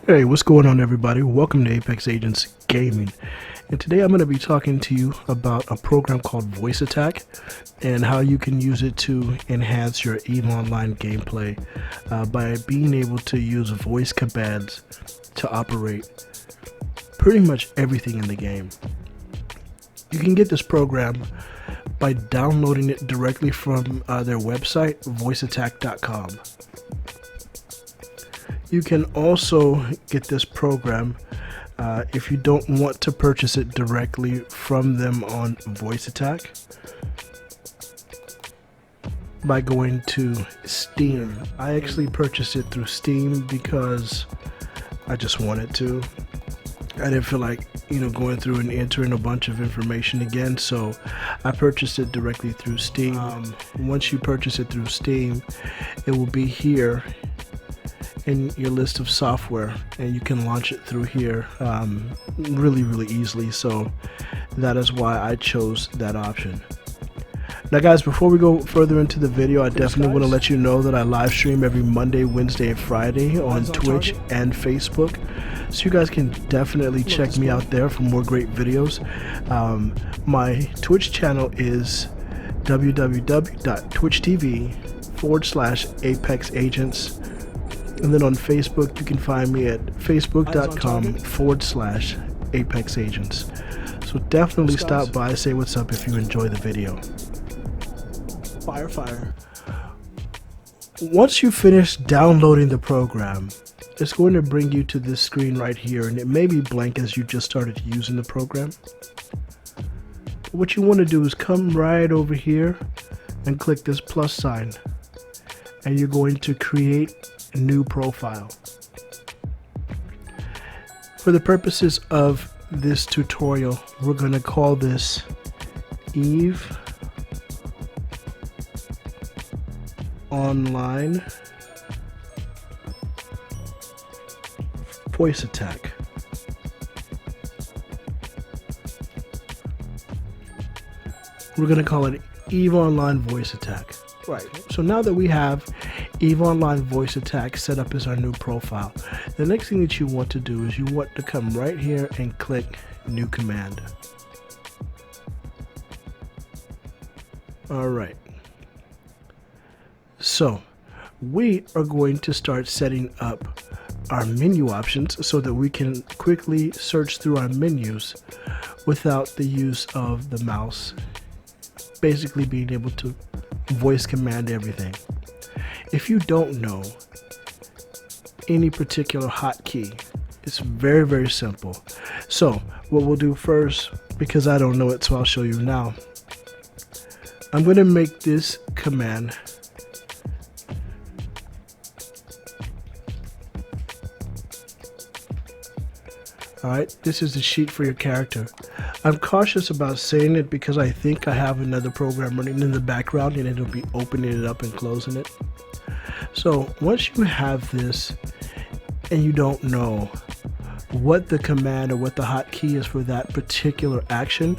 Hey, what's going on, everybody? Welcome to Apex Agents Gaming. And today I'm going to be talking to you about a program called voiceattack and how you can use it to enhance your EVE Online gameplay by being able to use voice commands to operate pretty much everything in the game. You can get this program by downloading it directly from their website, voiceattack.com. You can also get this program if you don't want to purchase it directly from them on voiceattack by going to Steam. I actually purchased it through Steam because I just wanted to. I didn't feel like, going through and entering a bunch of information again, so I purchased it directly through Steam. Once you purchase it through Steam, it will be here in your list of software, and you can launch it through here really easily. So that is why I chose that option. Now guys, before we go further into the video, I definitely want to let you know that I live stream every Monday, Wednesday, and Friday on Twitch and Facebook, so you guys can definitely check me out there for more great videos. My Twitch channel is www.twitch.tv/Apex Agents. And then on Facebook, you can find me at facebook.com/Apex Agents. So definitely stop by, say what's up if you enjoy the video. Fire. Once you finish downloading the program, it's going to bring you to this screen right here, and it may be blank as you just started using the program. But what you want to do is come right over here and click this plus sign, and you're going to create a new profile. For the purposes of this tutorial, we're going to call this EVE Online voiceattack. We're going to call it EVE Online voiceattack. Right. So now that we have EVE Online voiceattack set up as our new profile, the next thing that you want to do is you want to come right here and click New Command. Alright. So we are going to start setting up our menu options so that we can quickly search through our menus without the use of the mouse, basically being able to voice command everything. If you don't know any particular hotkey, it's very simple. So what we'll do first, because I don't know it, so I'll show you now. I'm going to make this command Alright, this is the sheet for your character. I'm cautious about saying it because I think I have another program running in the background and it'll be opening it up and closing it. So once you have this and you don't know what the command or what the hotkey is for that particular action,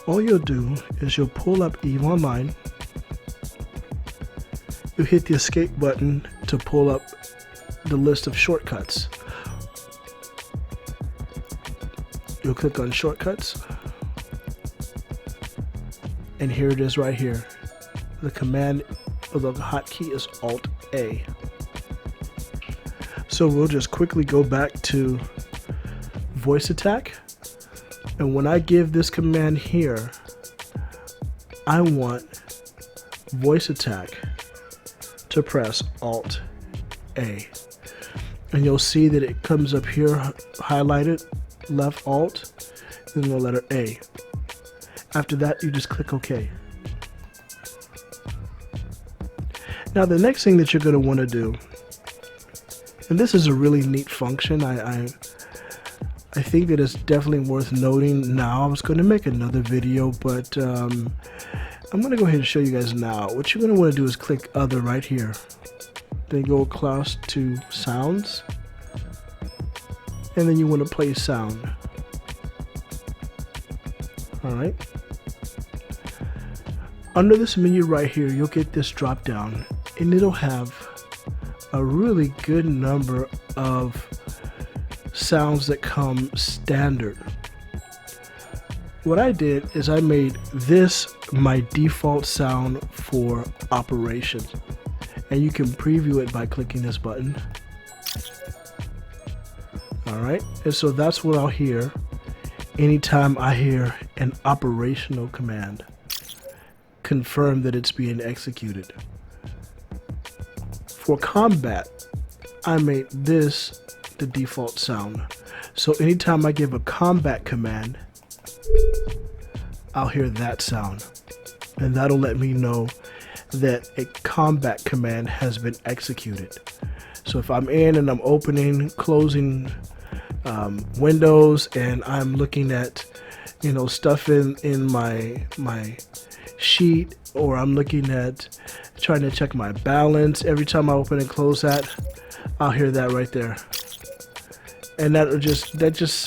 all you'll do is you'll pull up EVE Online. You hit the escape button to pull up the list of shortcuts. You'll click on shortcuts, and here it is right here. The command or the hotkey is Alt A. So we'll just quickly go back to voiceattack, and when I give this command here, I want voiceattack to press Alt A, and you'll see that it comes up here highlighted, left Alt, then the letter A. After that, you just click OK. Now the next thing that you're going to want to do, and this is a really neat function, I think that it's definitely worth noting now. I was going to make another video, but I'm going to go ahead and show you guys now. What you're going to want to do is click Other right here. Then go across to Sounds, and then you want to play sound. Alright. Under this menu right here, you'll get this drop down, and it'll have a really good number of sounds that come standard. What I did is I made this my default sound for operations, and you can preview it by clicking this button. Alright, and so that's what I'll hear anytime I hear an operational command. Confirm that it's being executed. For combat, I made this the default sound. So anytime I give a combat command, I'll hear that sound. And that'll let me know that a combat command has been executed. So if I'm in and I'm opening, closing windows, and I'm looking at, you know, stuff in my sheet, or I'm looking at trying to check my balance, every time I open and close that, I'll hear that right there. And that just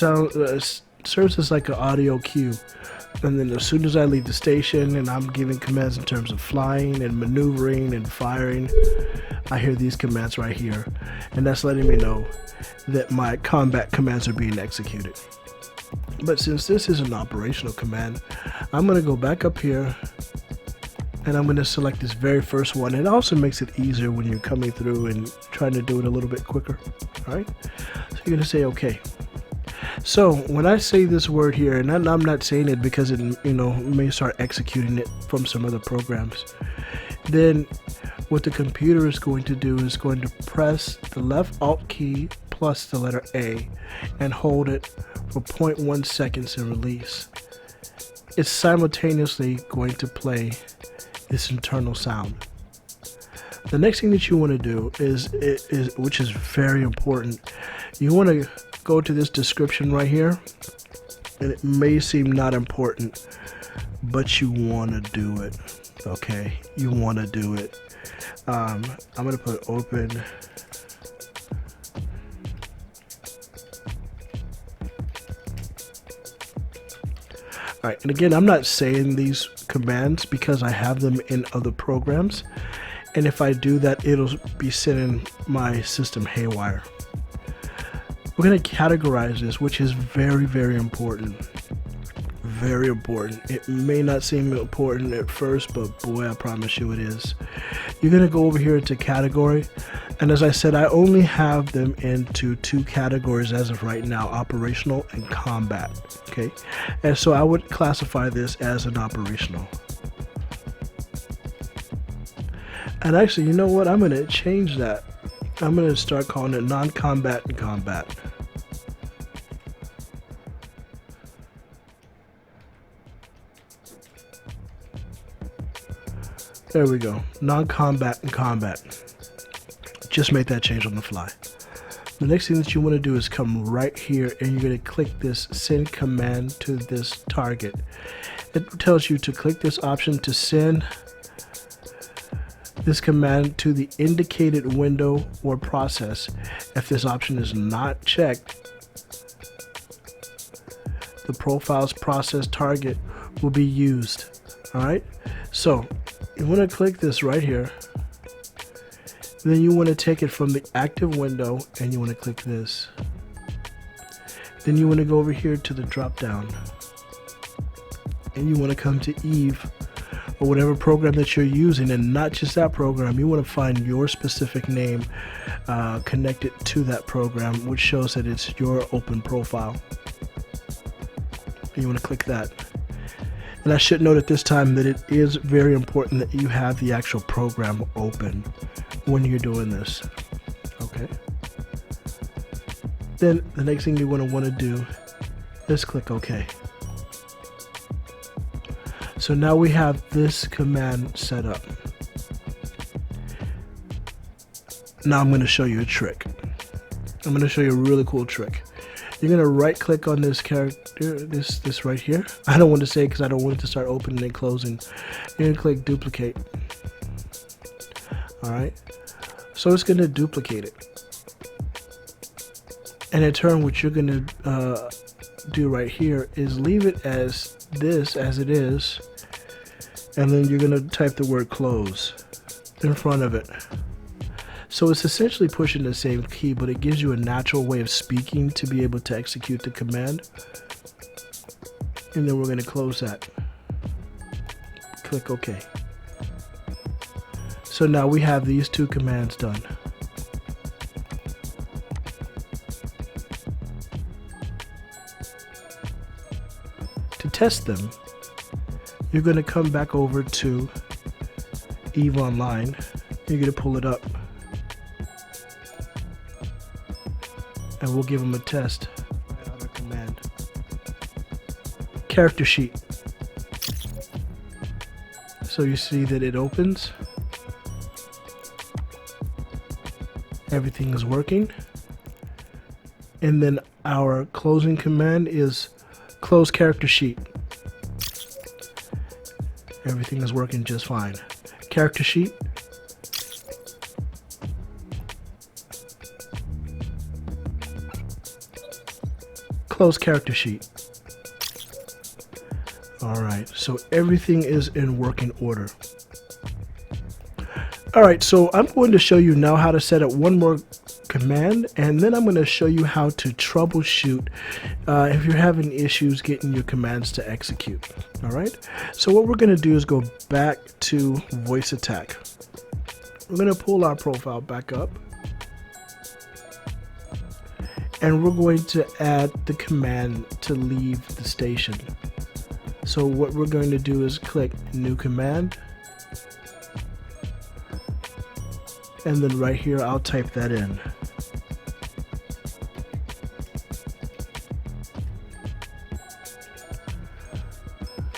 serves as like an audio cue. And then as soon as I leave the station and I'm giving commands in terms of flying and maneuvering and firing, I hear these commands right here. And that's letting me know that my combat commands are being executed. But since this is an operational command, I'm going to go back up here and I'm going to select this very first one. It also makes it easier when you're coming through and trying to do it a little bit quicker. All right, so you're going to say OK. So when I say this word here, and I'm not saying it because it, you know, may start executing it from some other programs, then what the computer is going to do is going to press the left Alt key plus the letter A and hold it for 0.1 seconds and release. It's simultaneously going to play this internal sound. The next thing that you want to do is which is very important, you want to go to this description right here, and it may seem not important, but you want to do it. Okay, you want to do it. I'm going to put open. All right, and again, I'm not saying these commands because I have them in other programs, and if I do that, it'll be sending my system haywire. We're going to categorize this, which is very, very important. Very important. It may not seem important at first, but boy, I promise you it is. You're going to go over here into category, and as I said, I only have them into two categories as of right now: operational and combat. Okay, and so I would classify this as an operational. And actually, you know what? I'm going to change that. I'm going to start calling it non-combat and combat. There we go. Non-combat and combat. Just make that change on the fly. The next thing that you want to do is come right here and you're going to click this send command to this target. It tells you to click this option to send this command to the indicated window or process. If this option is not checked, the profile's process target will be used. Alright, so you want to click this right here. Then you want to take it from the active window and you want to click this. Then you want to go over here to the drop down and you want to come to Eve or whatever program that you're using, and not just that program. You want to find your specific name connected to that program, which shows that it's your open profile. And you want to click that. And I should note at this time that it is very important that you have the actual program open when you're doing this. Okay. Then the next thing you want to do is click OK. So now we have this command set up. Now I'm going to show you a trick. I'm going to show you a really cool trick. You're going to right click on this character, this right here. I don't want to say it because I don't want it to start opening and closing. You're going to click duplicate. Alright. So it's going to duplicate it. And in turn, what you're going to do right here is leave it as this, as it is. And then you're going to type the word close in front of it. So it's essentially pushing the same key, but it gives you a natural way of speaking to be able to execute the command. And then we're going to close that. Click OK. So now we have these two commands done. To test them, you're going to come back over to EVE Online. You're going to pull it up. And we'll give them a test. Another command. Character sheet. So you see that it opens. Everything is working. And then our closing command is close character sheet. Everything is working just fine. Character sheet. Close character sheet. Alright, so everything is in working order. Alright, so I'm going to show you now how to set up one more command, and then I'm going to show you how to troubleshoot if you're having issues getting your commands to execute. Alright, so what we're going to do is go back to voiceattack. We're going to pull our profile back up. And we're going to add the command to leave the station. So what we're going to do is click new command. And then right here, I'll type that in.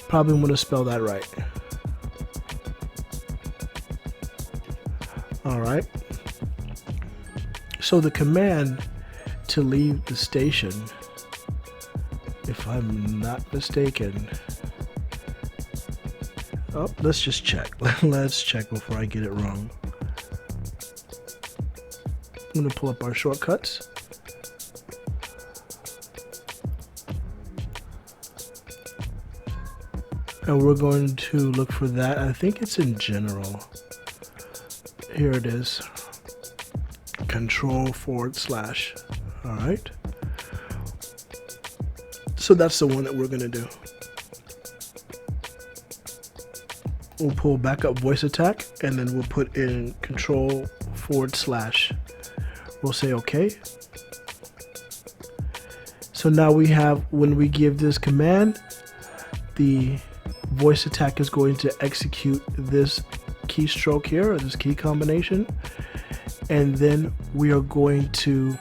Probably want to spell that right. All right. So the command to leave the station, if I'm not mistaken. Oh, let's just check. Let's check before I get it wrong. I'm going to pull up our shortcuts. And we're going to look for that. I think it's in general. Here it is. Control /. All right. So that's the one that we're going to do. We'll pull back up voiceattack, and then we'll put in Control /. We'll say OK. So now we have, when we give this command, the voiceattack is going to execute this keystroke here, or this key combination, and then we are going to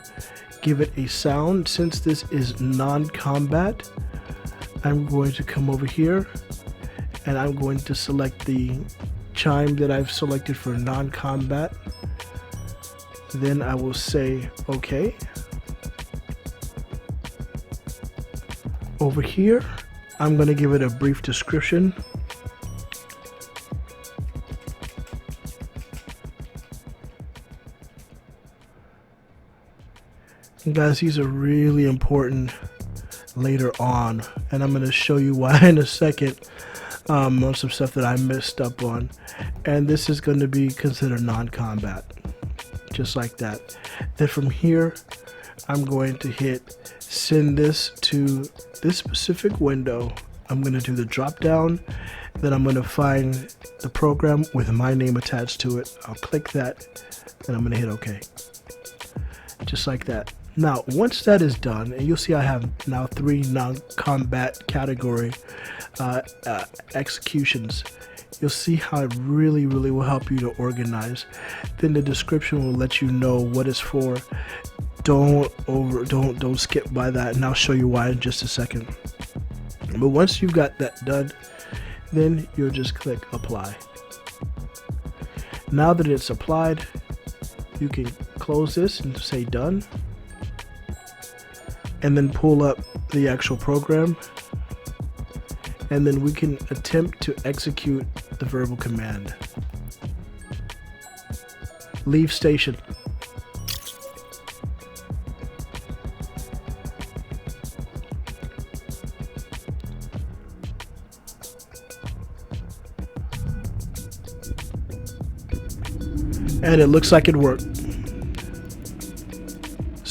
give it a sound. Since this is non-combat, I'm going to come over here and I'm going to select the chime that I've selected for non-combat. Then I will say OK. Over here, I'm going to give it a brief description. And guys, these are really important later on, and I'm going to show you why in a second, on some stuff that I messed up on. And this is going to be considered non-combat, just like that. Then from here, I'm going to hit send this to this specific window. I'm going to do the drop down, then I'm going to find the program with my name attached to it. I'll click that, and I'm going to hit OK. Just like that. Now, once that is done, and you'll see I have now 3 non-combat category executions. You'll see how it really will help you to organize. Then the description will let you know what it's for. Don't skip by that, and I'll show you why in just a second. But once you've got that done, then you'll just click apply. Now that it's applied, you can close this and say done, and then pull up the actual program, and then we can attempt to execute the verbal command. Leave station. And it looks like it worked.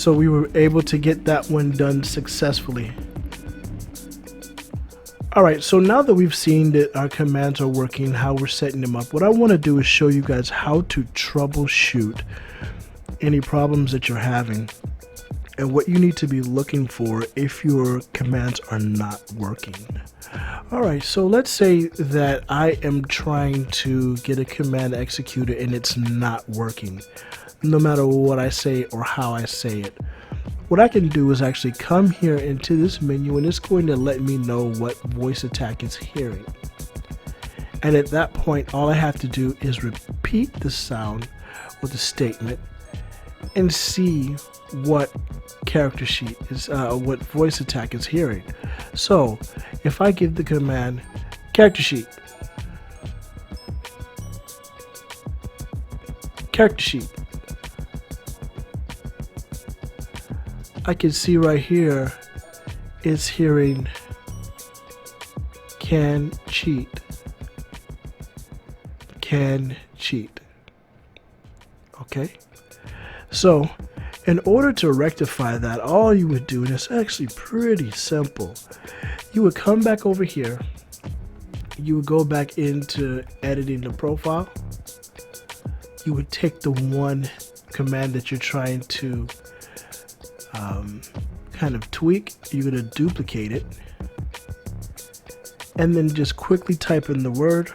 So we were able to get that one done successfully. Alright, so now that we've seen that our commands are working, how we're setting them up, what I want to do is show you guys how to troubleshoot any problems that you're having and what you need to be looking for if your commands are not working. Alright, so let's say that I am trying to get a command executed and it's not working, no matter what I say or how I say it. What I can do is actually come here into this menu, and it's going to let me know what voiceattack is hearing. And at that point, all I have to do is repeat the sound or the statement and see what character sheet is, what voiceattack is hearing. So if I give the command character sheet, I can see right here it's hearing can cheat. Okay, so in order to rectify that, all you would do, and it's actually pretty simple, you would come back over here, you would go back into editing the profile, you would take the one command that you're trying to kind of tweak, you're going to duplicate it, and then just quickly type in the word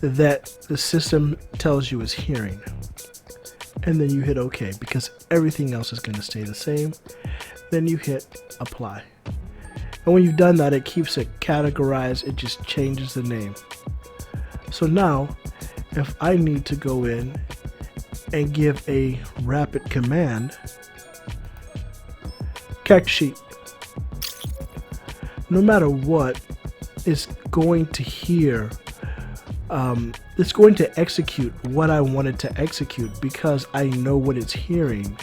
that the system tells you is hearing, and then you hit OK because everything else is going to stay the same. Then you hit apply, and when you've done that, it keeps it categorized, it just changes the name. So now if I need to go in and give a rapid command, character sheet, no matter what, it's going to hear, it's going to execute what I wanted to execute because I know what it's hearing,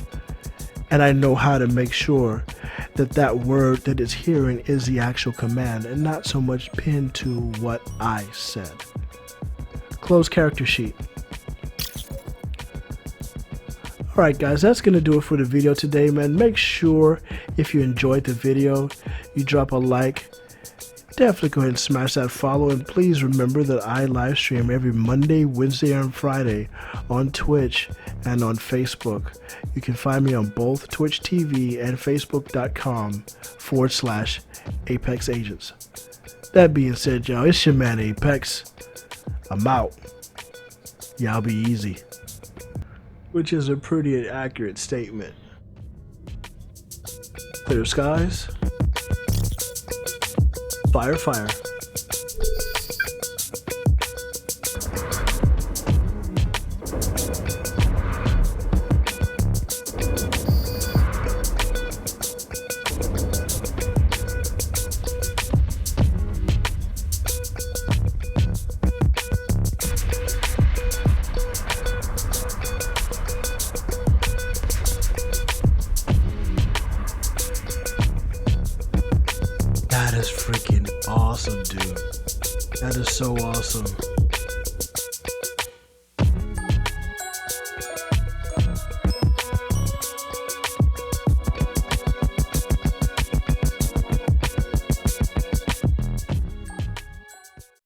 and I know how to make sure that that word that it's hearing is the actual command and not so much pinned to what I said. Close character sheet. Alright guys, that's going to do it for the video today, man. Make sure if you enjoyed the video, you drop a like. Definitely go ahead and smash that follow, and please remember that I live stream every Monday, Wednesday, and Friday on Twitch and on Facebook. You can find me on both Twitch TV and Facebook.com/Apex Agents. That being said, y'all, it's your man Apex. I'm out. Y'all be easy. Which is a pretty accurate statement. Clear skies. Fire, fire. That is freaking awesome, dude. That is so awesome.